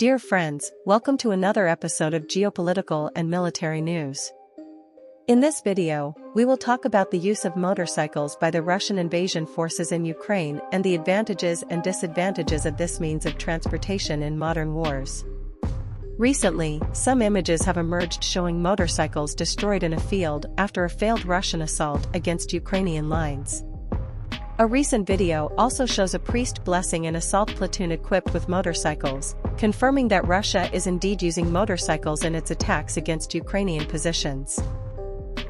Dear friends, welcome to another episode of Geopolitical and Military News. In this video, we will talk about the use of motorcycles by the Russian invasion forces in Ukraine and the advantages and disadvantages of this means of transportation in modern wars. Recently, some images have emerged showing motorcycles destroyed in a field after a failed Russian assault against Ukrainian lines. A recent video also shows a priest blessing an assault platoon equipped with motorcycles, confirming that Russia is indeed using motorcycles in its attacks against Ukrainian positions.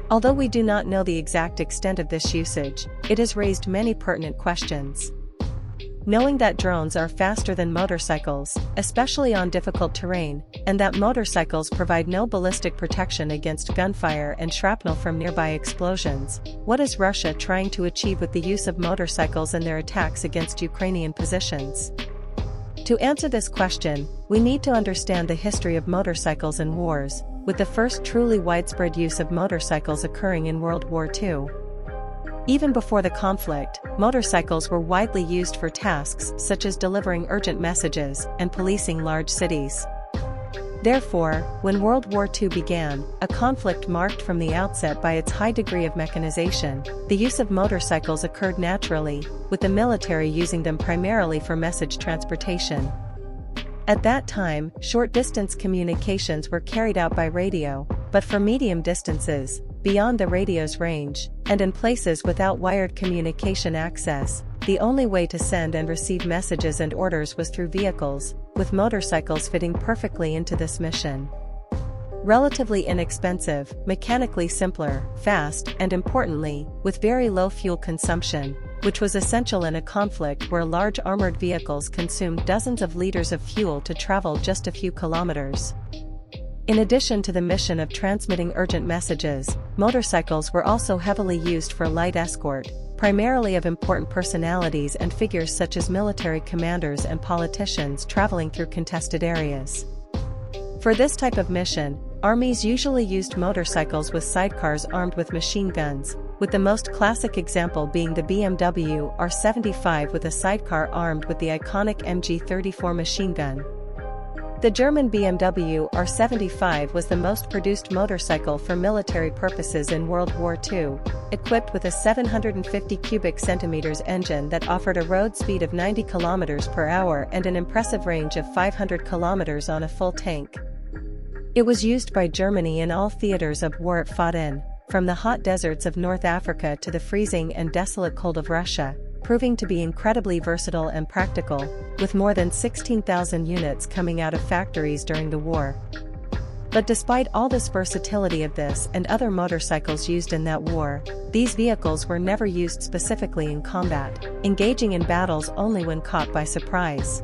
Although we do not know the exact extent of this usage, it has raised many pertinent questions. Knowing that drones are faster than motorcycles, especially on difficult terrain, and that motorcycles provide no ballistic protection against gunfire and shrapnel from nearby explosions, what is Russia trying to achieve with the use of motorcycles in their attacks against Ukrainian positions? To answer this question, we need to understand the history of motorcycles in wars, with the first truly widespread use of motorcycles occurring in World War II. Even before the conflict, motorcycles were widely used for tasks such as delivering urgent messages and policing large cities. Therefore, when World War II began, a conflict marked from the outset by its high degree of mechanization, the use of motorcycles occurred naturally, with the military using them primarily for message transportation. At that time, short-distance communications were carried out by radio, but for medium distances, beyond the radio's range, and in places without wired communication access, the only way to send and receive messages and orders was through vehicles, with motorcycles fitting perfectly into this mission. Relatively inexpensive, mechanically simpler, fast, and importantly, with very low fuel consumption, which was essential in a conflict where large armored vehicles consumed dozens of liters of fuel to travel just a few kilometers. In addition to the mission of transmitting urgent messages, motorcycles were also heavily used for light escort, primarily of important personalities and figures such as military commanders and politicians traveling through contested areas. For this type of mission, armies usually used motorcycles with sidecars armed with machine guns, with the most classic example being the BMW R75 with a sidecar armed with the iconic MG34 machine gun. The German BMW R75 was the most produced motorcycle for military purposes in World War II, equipped with a 750 cubic centimeters engine that offered a road speed of 90 km per hour and an impressive range of 500 km on a full tank. It was used by Germany in all theaters of war it fought in, from the hot deserts of North Africa to the freezing and desolate cold of Russia, proving to be incredibly versatile and practical, with more than 16,000 units coming out of factories during the war. But despite all this versatility of this and other motorcycles used in that war, these vehicles were never used specifically in combat, engaging in battles only when caught by surprise.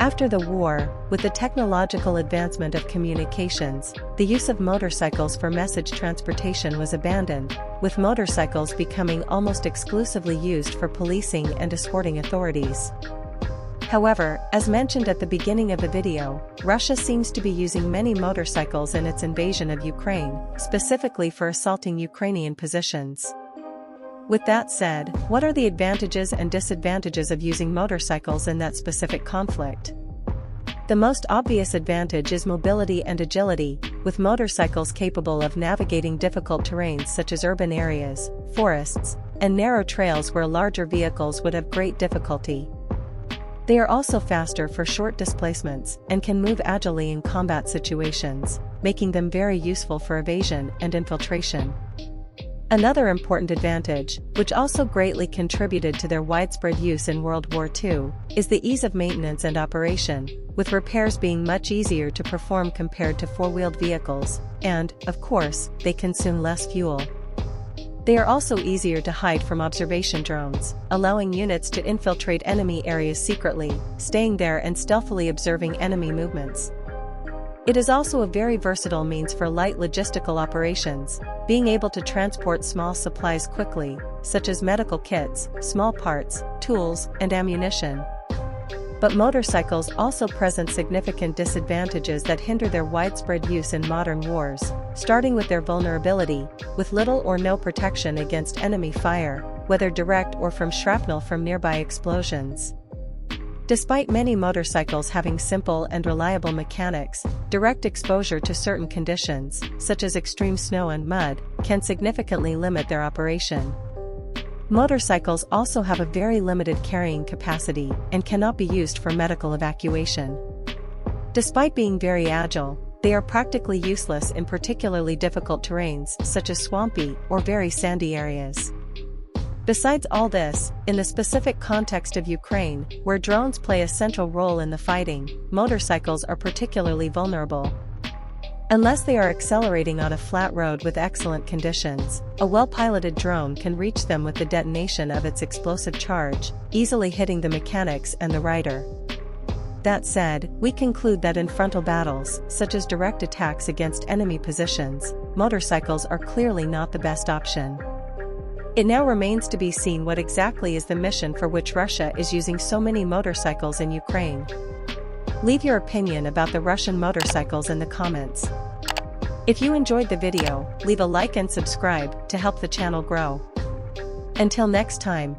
After the war, with the technological advancement of communications, the use of motorcycles for message transportation was abandoned, with motorcycles becoming almost exclusively used for policing and escorting authorities. However, as mentioned at the beginning of the video, Russia seems to be using many motorcycles in its invasion of Ukraine, specifically for assaulting Ukrainian positions. With that said, what are the advantages and disadvantages of using motorcycles in that specific conflict? The most obvious advantage is mobility and agility, with motorcycles capable of navigating difficult terrains such as urban areas, forests, and narrow trails where larger vehicles would have great difficulty. They are also faster for short displacements and can move agilely in combat situations, making them very useful for evasion and infiltration. Another important advantage, which also greatly contributed to their widespread use in World War II, is the ease of maintenance and operation, with repairs being much easier to perform compared to four-wheeled vehicles, and, of course, they consume less fuel. They are also easier to hide from observation drones, allowing units to infiltrate enemy areas secretly, staying there and stealthily observing enemy movements. It is also a very versatile means for light logistical operations, being able to transport small supplies quickly, such as medical kits, small parts, tools, and ammunition. But motorcycles also present significant disadvantages that hinder their widespread use in modern wars, starting with their vulnerability, with little or no protection against enemy fire, whether direct or from shrapnel from nearby explosions. Despite many motorcycles having simple and reliable mechanics, direct exposure to certain conditions, such as extreme snow and mud, can significantly limit their operation. Motorcycles also have a very limited carrying capacity and cannot be used for medical evacuation. Despite being very agile, they are practically useless in particularly difficult terrains such as swampy or very sandy areas. Besides all this, in the specific context of Ukraine, where drones play a central role in the fighting, motorcycles are particularly vulnerable. Unless they are accelerating on a flat road with excellent conditions, a well-piloted drone can reach them with the detonation of its explosive charge, easily hitting the mechanics and the rider. That said, we conclude that in frontal battles, such as direct attacks against enemy positions, motorcycles are clearly not the best option. It now remains to be seen what exactly is the mission for which Russia is using so many motorcycles in Ukraine. Leave your opinion about the Russian motorcycles in the comments. If you enjoyed the video, leave a like and subscribe to help the channel grow. Until next time,